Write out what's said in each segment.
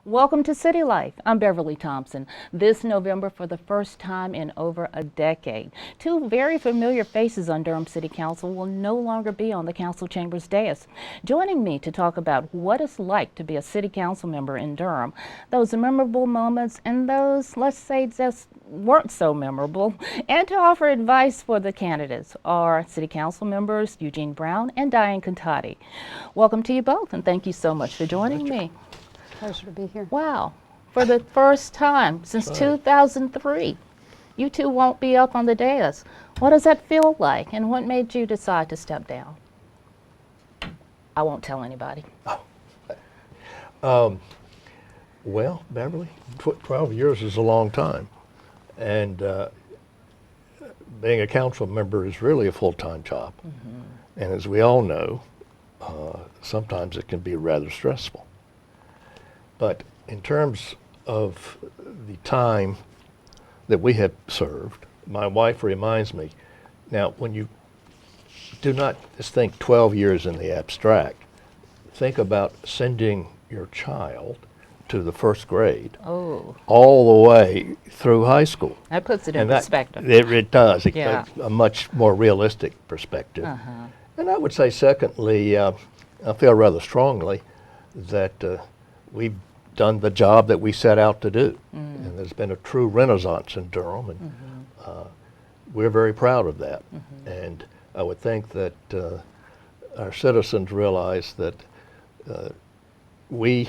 Welcome to City Life. I'm Beverly Thompson. This November, for the first time in over a decade, two very familiar faces on Durham City Council will no longer be on the council chamber's dais. Joining me to talk about what it's like to be a city council member in Durham, those memorable moments and those, let's say, just weren't so memorable, and to offer advice for the candidates are City Council members Eugene and Diane Catotti. Welcome to you both, and thank you so much for joining me. Pleasure to be here. Wow. For the first time since 2003, you two won't be up on the dais. What does that feel like, and what made you decide to step down? I won't tell anybody. Well, Beverly, 12 years is a long time, and being a council member is really a full-time job. And as we all know, sometimes it can be rather stressful. But in terms of the time that we have served, my wife reminds me, now when you do not just think 12 years in the abstract, think about sending your child to the first grade all the way through high school. That puts it in perspective. It does. Yeah. A much more realistic perspective. And I would say, secondly, I feel rather strongly that we've done the job that we set out to do. And there's been a true renaissance in Durham, and we're very proud of that. And I would think that our citizens realize that we,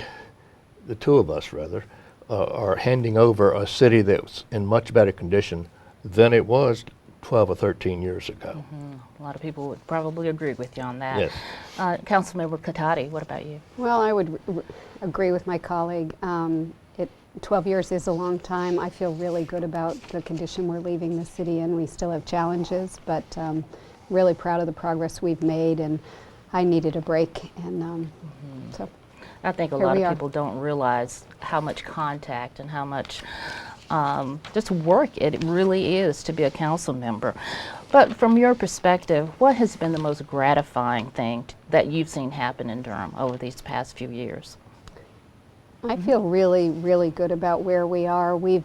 the two of us rather, are handing over a city that's in much better condition than it was 12 or 13 years ago. A lot of people would probably agree with you on that. Yes. Councilmember Catotti, what about you? Well, I would agree with my colleague. 12 years is a long time. I feel really good about the condition we're leaving the city in. We still have challenges, but really proud of the progress we've made, and I needed a break, and so I think a lot of people don't realize how much contact and how much just work it really is to be a council member. But from your perspective, what has been the most gratifying thing that you've seen happen in Durham over these past few years? I feel really, really good about where we are. We've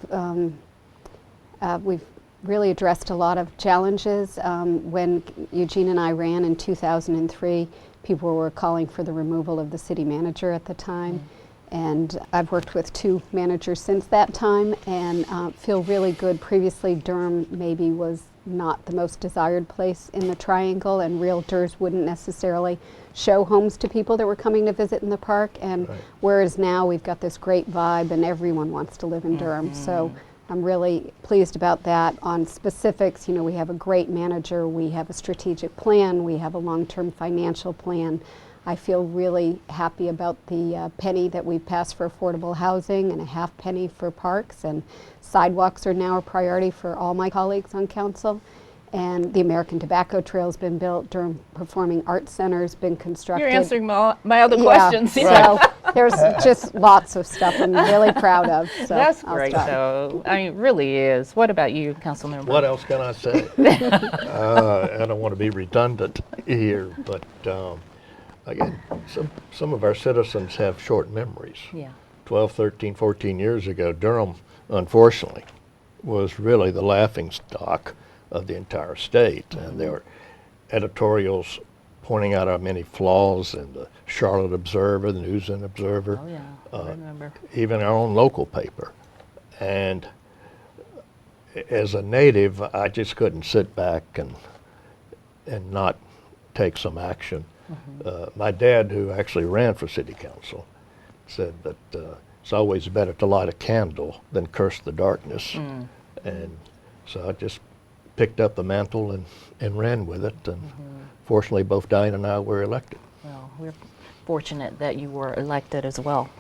really addressed a lot of challenges. When Eugene and I ran in 2003, people were calling for the removal of the city manager at the time. And I've worked with two managers since that time, and feel really good. Previously, Durham maybe was not the most desired place in the Triangle, and realtors wouldn't necessarily show homes to people that were coming to visit in the park. And whereas now we've got this great vibe and everyone wants to live in Durham. So I'm really pleased about that. On specifics, you know, we have a great manager, we have a strategic plan, we have a long-term financial plan. I feel really happy about the penny that we passed for affordable housing and a half penny for parks, and sidewalks are now a priority for all my colleagues on council. And the American Tobacco Trail's been built. Durham Performing Arts Center's been constructed. You're answering my other questions. So there's just lots of stuff I'm really proud of. So that's great, though. I mean, it really is. What about you, Councilmember? What else can I say? I don't want to be redundant here, but again, some of our citizens have short memories. 12, 13, 14 years ago, Durham, unfortunately, was really the laughing stock of the entire state. And there were editorials pointing out our many flaws in the Charlotte Observer, the News and Observer. Oh, yeah, I remember. Even our own local paper. And as a native, I just couldn't sit back and not take some action. My dad, who actually ran for city council, said that it's always better to light a candle than curse the darkness. And so I just picked up the mantle and ran with it. And fortunately, both Diane and I were elected. Well, we're fortunate that you were elected as well.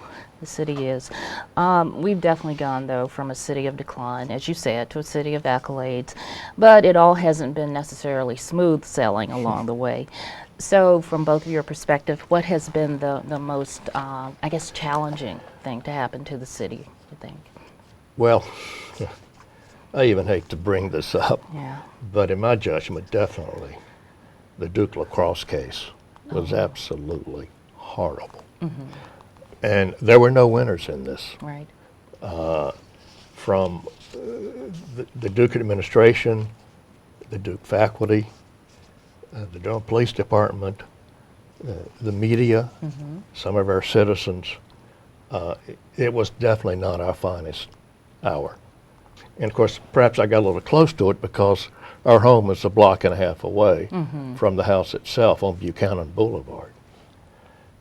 The city is. We've definitely gone, though, from a city of decline, as you said, to a city of accolades. But it all hasn't been necessarily smooth sailing along the way. So from both of your perspective, what has been the most, I guess, challenging thing to happen to the city, you think? Well, I even hate to bring this up, but in my judgment, definitely, the Duke Lacrosse case was absolutely horrible. And there were no winners in this. Right. From the Duke administration, the Duke faculty, the Durham Police Department, the media, some of our citizens. It was definitely not our finest hour. And of course, perhaps I got a little close to it because our home is a block and a half away from the house itself on Buchanan Boulevard.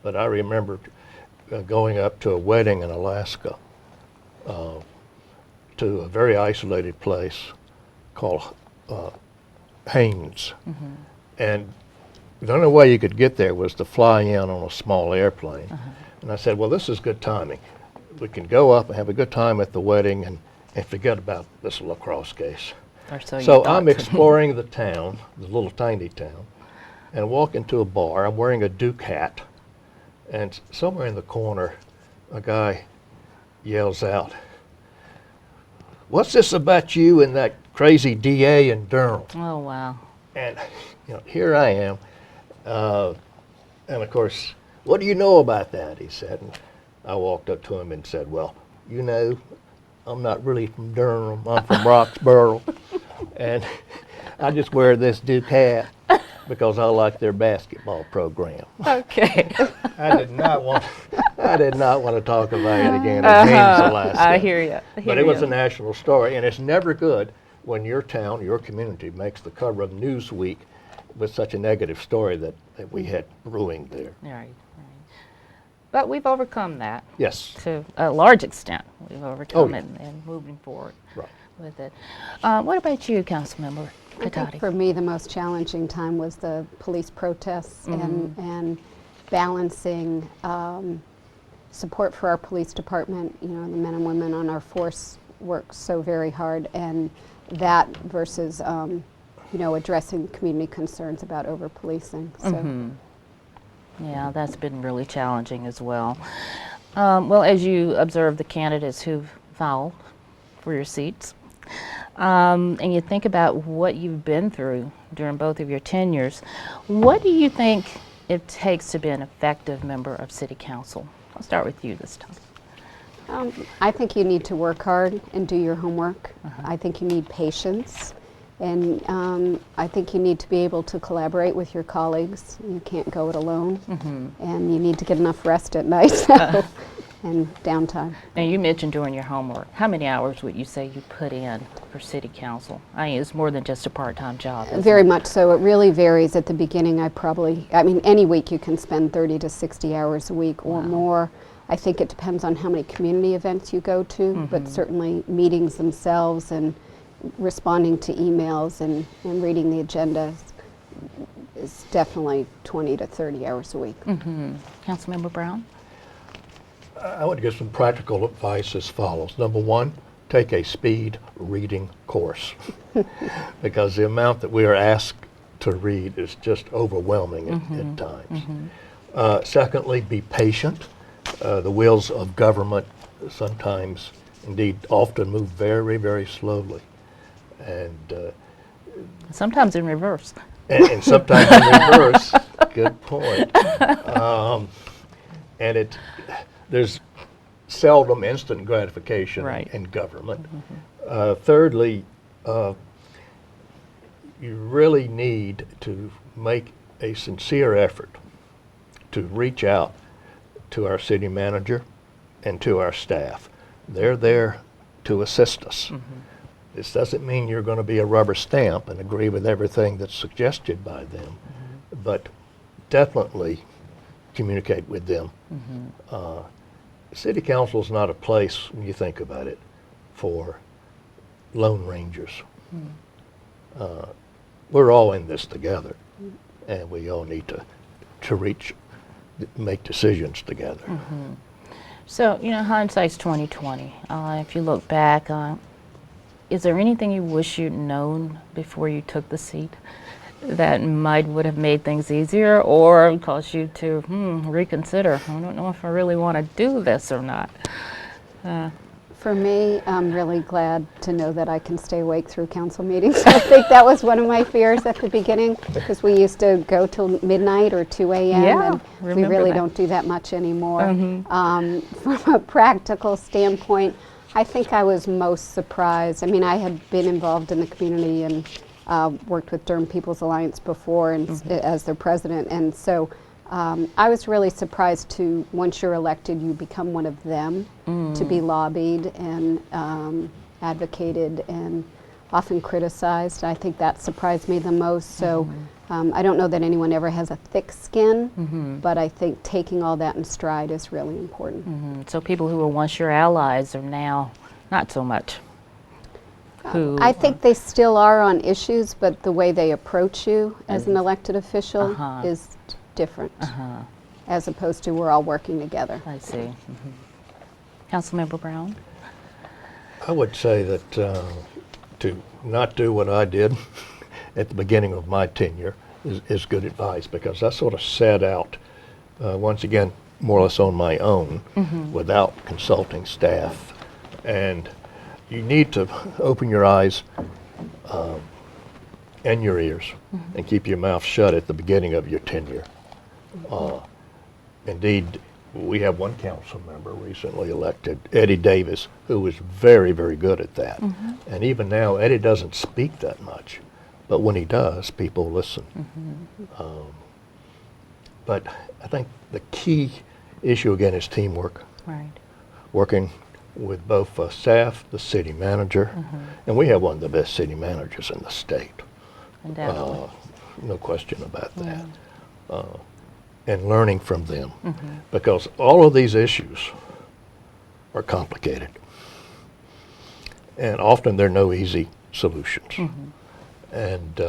But I remember going up to a wedding in Alaska, to a very isolated place called Haines. And the only way you could get there was to fly in on a small airplane. And I said, well, this is good timing. We can go up and have a good time at the wedding and forget about this lacrosse case. Or so you So thought. I'm exploring the town, the little tiny town, and walk into a bar. I'm wearing a Duke hat, and somewhere in the corner, a guy yells out, "What's this about you and that crazy DA in Durham?" Oh, wow. And here I am, and of course, "What do you know about that?" he said. And I walked up to him and said, "Well, I'm not really from Durham. I'm from Roxborough, and I just wear this Duke hat because I like their basketball program." Okay. I did not want to talk about it again. Haines, Alaska. I hear you. But it was a national story, and it's never good when your town, your community, makes the cover of Newsweek with such a negative story that we had brewing there. Right. But we've overcome that. Yes. To a large extent. We've overcome yeah. it and moving forward Right. with it. What about you, Councilmember I think Catotti? for me, the most challenging time was the police protests and balancing support for our police department. The men and women on our force work so very hard, and that versus addressing community concerns about over-policing. So. Yeah, that's been really challenging as well. Well, as you observe the candidates who've filed for your seats, and you think about what you've been through during both of your tenures, what do you think it takes to be an effective member of City Council? I'll start with you this time. I think you need to work hard and do your homework. I think you need patience. And I think you need to be able to collaborate with your colleagues. You can't go it alone. And you need to get enough rest at night and downtime. Now, you mentioned doing your homework. How many hours would you say you put in for City Council? I mean, it's more than just a part-time job. Very much so. It really varies. At the beginning, any week you can spend 30 to 60 hours a week or more. I think it depends on how many community events you go to, but certainly meetings themselves and responding to emails and reading the agenda is definitely 20 to 30 hours a week. Councilmember Brown? I would give some practical advice as follows. Number one, take a speed reading course because the amount that we are asked to read is just overwhelming at times. Secondly, be patient. The wheels of government sometimes, indeed often, move very, very slowly. And Sometimes in reverse. and sometimes in reverse. Good point. And there's seldom instant gratification in government. Thirdly, you really need to make a sincere effort to reach out to our city manager and to our staff. They're there to assist us. This doesn't mean you're going to be a rubber stamp and agree with everything that's suggested by them, but definitely communicate with them. City Council is not a place, when you think about it, for lone rangers. We're all in this together, and we all need to make decisions together. So, hindsight's 2020. If you look back, is there anything you wish you'd known before you took the seat that would have made things easier or caused you to reconsider? I don't know if I really want to do this or not. For me, I'm really glad to know that I can stay awake through council meetings. I think that was one of my fears at the beginning, because we used to go till midnight or 2 a.m. Yeah, and we remember really that. don't do that much anymore. From a practical standpoint, I think I was most surprised. I mean, I had been involved in the community and worked with Durham People's Alliance before and as their president, and so I was really surprised to, once you're elected, you become one of them, to be lobbied and advocated and often criticized. I think that surprised me the most. So I don't know that anyone ever has a thick skin, but I think taking all that in stride is really important. So people who were once your allies are now not so much. Who I think they still are on issues, but the way they approach you as an elected official is different, as opposed to we're all working together. I see. Councilmember Brown? I would say that to not do what I did at the beginning of my tenure is good advice, because I sort of set out, once again, more or less on my own, without consulting staff. And you need to open your eyes and your ears and keep your mouth shut at the beginning of your tenure. Indeed, we have one council member recently elected, Eddie Davis, who was very, very good at that. And even now, Eddie doesn't speak that much, but when he does, people listen. But I think the key issue again is teamwork. Right. Working with both staff, the city manager, and we have one of the best city managers in the state. Undoubtedly. No question about that. And learning from them, because all of these issues are complicated, and often there are no easy solutions, and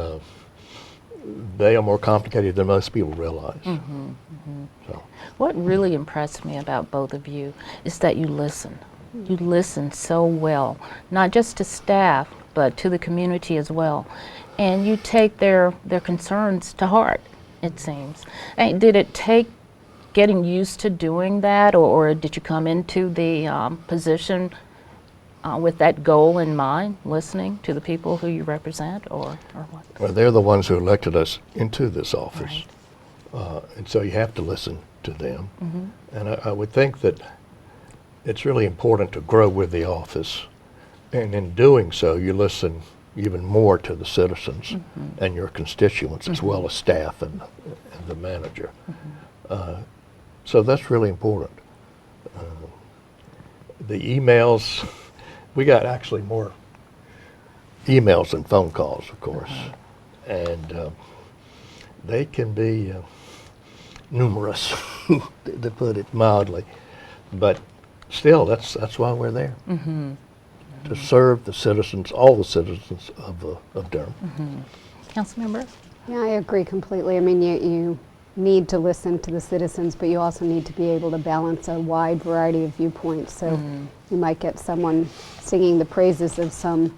they are more complicated than most people realize. So. What really impressed me about both of you is that you listen. You listen so well, not just to staff, but to the community as well. And you take their concerns to heart, it seems. And did it take getting used to doing that, or did you come into the position with that goal in mind, listening to the people who you represent, or what? Well, they're the ones who elected us into this office. And so you have to listen to them. And I would think that it's really important to grow with the office. And in doing so, you listen even more to the citizens and your constituents, as well as staff and the manager. So that's really important. The emails, we got actually more emails than phone calls, of course. And they can be numerous, to put it mildly. But still, that's why we're there. To serve the citizens, all the citizens of Durham. Councilmember? Yeah, I agree completely. I mean, you need to listen to the citizens, but you also need to be able to balance a wide variety of viewpoints. So you might get someone singing the praises of some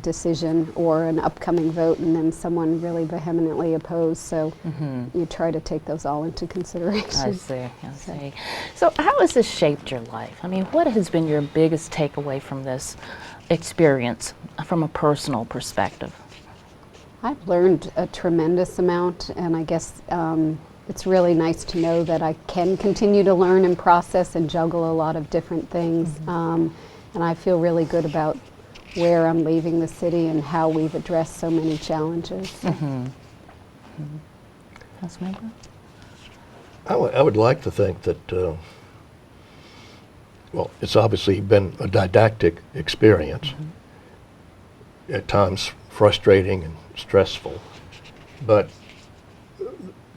decision or an upcoming vote, and then someone really vehemently opposed. So you try to take those all into consideration. I see. So how has this shaped your life? I mean, what has been your biggest takeaway from this experience from a personal perspective? I've learned a tremendous amount, and I guess it's really nice to know that I can continue to learn and process and juggle a lot of different things. And I feel really good about where I'm leaving the city and how we've addressed so many challenges. Councilmember? I would like to think that, well, it's obviously been a didactic experience, at times frustrating and stressful, but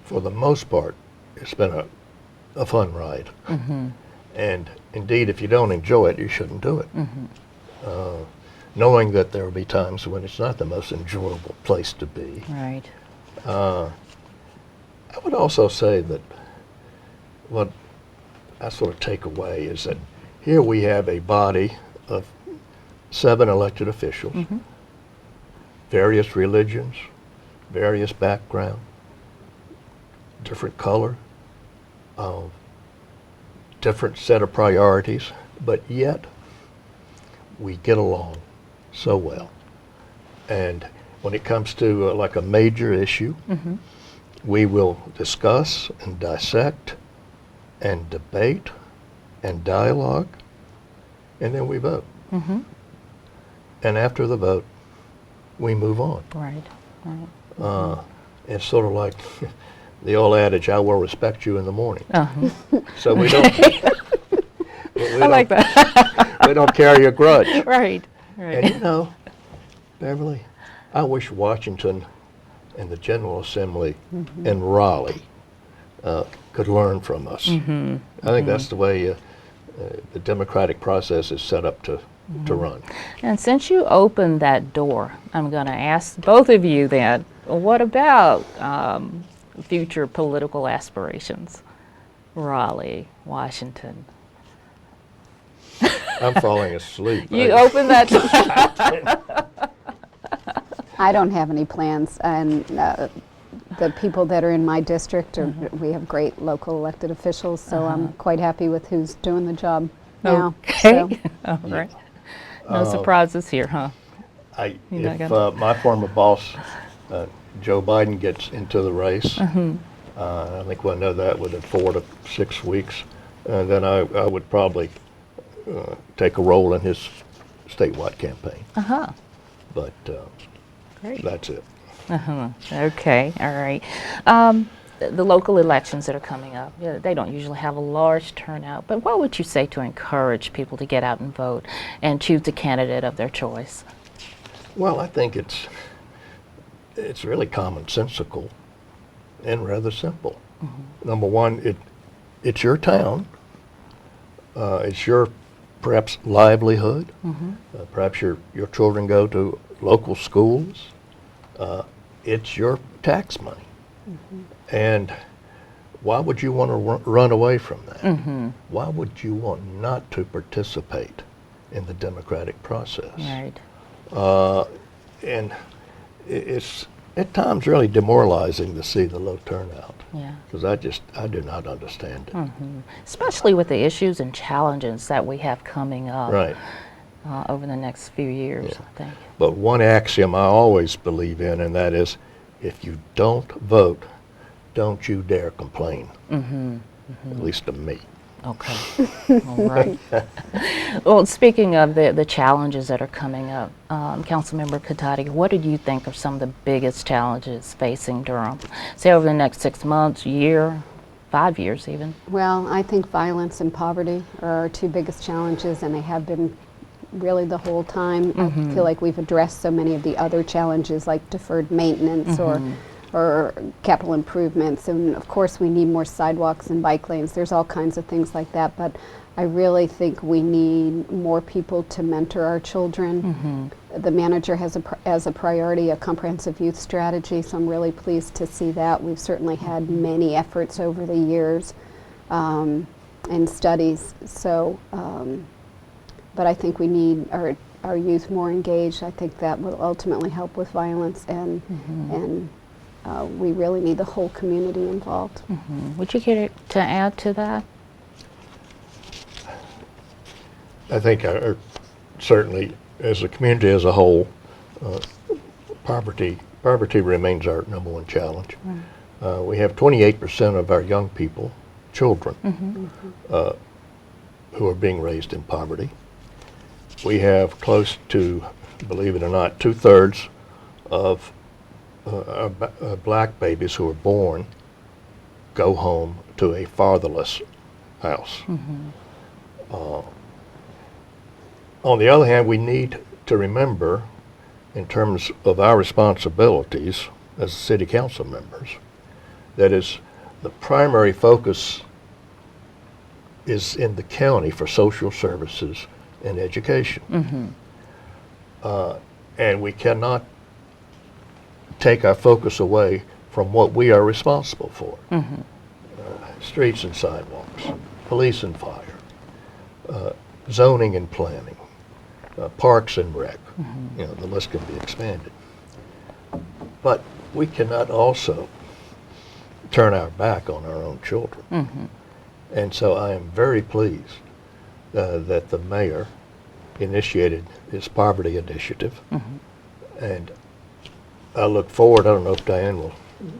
for the most part, it's been a fun ride. And indeed, if you don't enjoy it, you shouldn't do it. Knowing that there will be times when it's not the most enjoyable place to be. Right. I would also say that what I sort of take away is that here we have a body of 7 elected officials, various religions, various background, different color, different set of priorities, but yet we get along so well. And when it comes to like a major issue, we will discuss and dissect and debate and dialogue, and then we vote. And after the vote, we move on. Right, right. It's sort of like the old adage, I will respect you in the morning. So we don't, I like that. we don't carry a grudge. Right, And right. you know, Beverly, I wish Washington and the General Assembly in Raleigh could learn from us. I think that's the way the democratic process is set up to run. And since you opened that door, I'm going to ask both of you then, what about future political aspirations? Raleigh, Washington. I'm falling asleep. You opened that door. I don't have any plans, and the people that are in my district, we have great local elected officials, so I'm quite happy with who's doing the job now. Okay. All right. No surprises here, huh? You're not If my former boss, Joe Biden, gets into the race, I think we'll know that within 4 to 6 weeks, then I would probably take a role in his statewide campaign. But Great. that's it. Okay, all right. The local elections that are coming up, they don't usually have a large turnout, but what would you say to encourage people to get out and vote and choose a candidate of their choice? Well, I think it's really commonsensical and rather simple. Number one, it's your town. It's your perhaps livelihood. Perhaps your children go to local schools. It's your tax money. And why would you want to run away from that? Why would you want not to participate in the democratic process? Right. And it's at times really demoralizing to see the low turnout. Yeah. Because I do not understand it. Especially with the issues and challenges that we have coming up Right. Over the next few years, I think. But one axiom I always believe in, and that is, if you don't vote, don't you dare complain. At least to me. Okay. All right. Well, speaking of the challenges that are coming up, Councilmember Catotti, what do you think are some of the biggest challenges facing Durham? Say over the next 6 months, year, 5 years even? Well, I think violence and poverty are our two biggest challenges, and they have been really the whole time. I feel like we've addressed so many of the other challenges like deferred maintenance or capital improvements, and of course we need more sidewalks and bike lanes. There's all kinds of things like that, but I really think we need more people to mentor our children. The manager has as a priority a comprehensive youth strategy, so I'm really pleased to see that. We've certainly had many efforts over the years and studies, so but I think we need our youth more engaged. I think that will ultimately help with violence, and we really need the whole community involved. Would you care to add to that? I think certainly as a community as a whole, poverty remains our number one challenge. We have 28% of our young people, children, who are being raised in poverty. We have close to, believe it or not, 2/3 of black babies who are born go home to a fatherless house. On the other hand, we need to remember, in terms of our responsibilities as city council members, that is the primary focus is in the county for social services and education. And we cannot take our focus away from what we are responsible for. Streets and sidewalks, police and fire, zoning and planning, parks and rec. You know, the list can be expanded. But we cannot also turn our back on our own children. And so I am very pleased that the mayor initiated his poverty initiative. And I look forward, I don't know if Diane will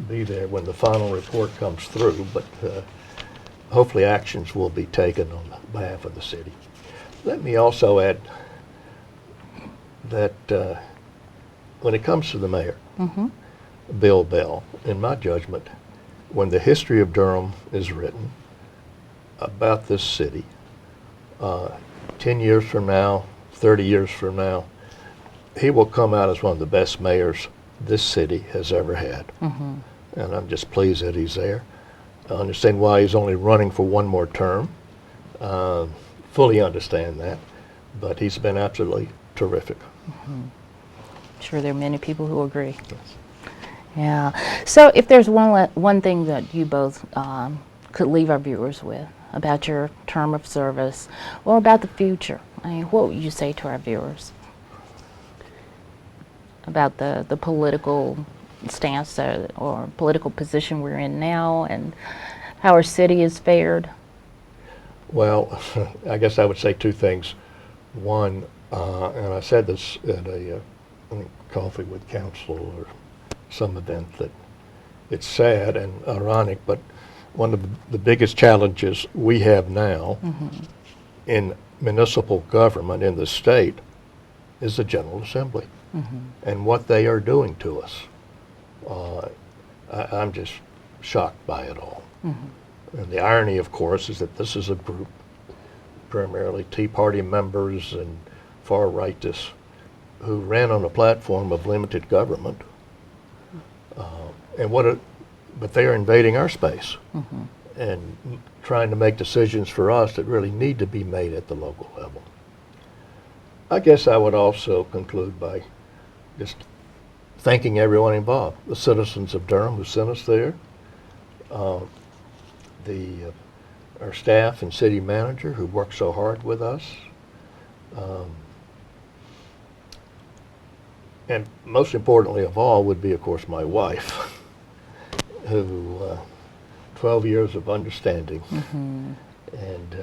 be there when the final report comes through, but hopefully actions will be taken on behalf of the city. Let me also add that when it comes to the mayor, Bill Bell, in my judgment, when the history of Durham is written about this city, 10 years from now, 30 years from now, he will come out as one of the best mayors this city has ever had. And I'm just pleased that he's there. I understand why he's only running for one more term. Fully understand that. But he's been absolutely terrific. I'm sure there are many people who agree. Yes. Yeah. So if there's one thing that you both could leave our viewers with about your term of service or about the future, I mean, what would you say to our viewers about the political stance or political position we're in now and how our city is fared? Well, I guess I would say two things. One, and I said this at a I think coffee with council or some event, that it's sad and ironic, but one of the biggest challenges we have now in municipal government in the state is the General Assembly and what they are doing to us. I'm just shocked by it all. And the irony, of course, is that this is a group, primarily Tea Party members and far rightists, who ran on a platform of limited government. But they are invading our space and trying to make decisions for us that really need to be made at the local level. I guess I would also conclude by just thanking everyone involved, the citizens of Durham who sent us there, our staff and city manager who worked so hard with us, and most importantly of all would be, of course, my wife, who 12 years of understanding, and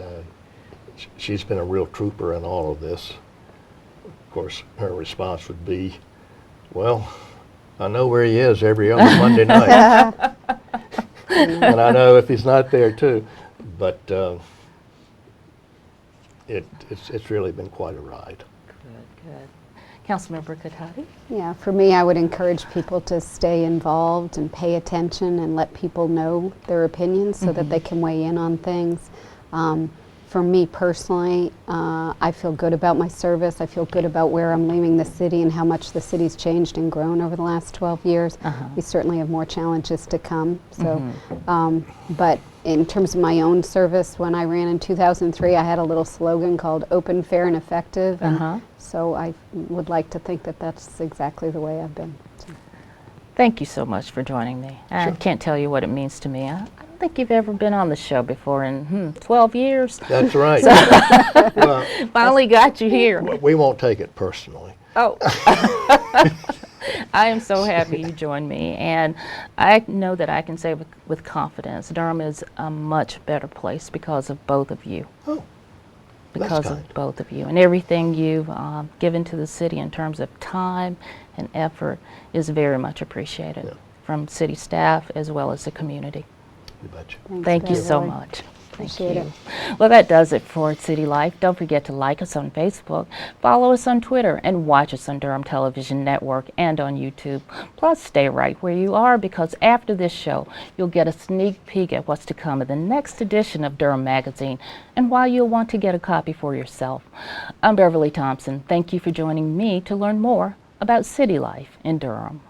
she's been a real trooper in all of this. Of course, her response would be, well, I know where he is every other Monday night. And I know if he's not there too, but it's really been quite a ride. Good. Councilmember Catotti? Yeah, for me, I would encourage people to stay involved and pay attention and let people know their opinions so that they can weigh in on things. For me personally, I feel good about my service. I feel good about where I'm leaving the city and how much the city's changed and grown over the last 12 years. We certainly have more challenges to come. So, but in terms of my own service, when I ran in 2003, I had a little slogan called "Open, Fair, and Effective." And so I would like to think that that's exactly the way I've been. So. Thank you so much for joining me. I can't tell you what it means to me. I don't think you've ever been on the show before in 12 years. That's right. Well, finally got you here. We won't take it personally. Oh. I am so happy you joined me, and I know that I can say with confidence Durham is a much better place because of both of you. Oh, because of both of you. And everything you've given to the city in terms of time and effort is very much appreciated from city staff as well as the community. You betcha. Thank you so much. Appreciate it. Well, that does it for City Life. Don't forget to like us on Facebook, follow us on Twitter, and watch us on Durham Television Network and on YouTube. Plus, stay right where you are, because after this show, you'll get a sneak peek at what's to come in the next edition of Durham Magazine, and why you'll want to get a copy for yourself. I'm Beverly Thompson. Thank you for joining me to learn more about city life in Durham.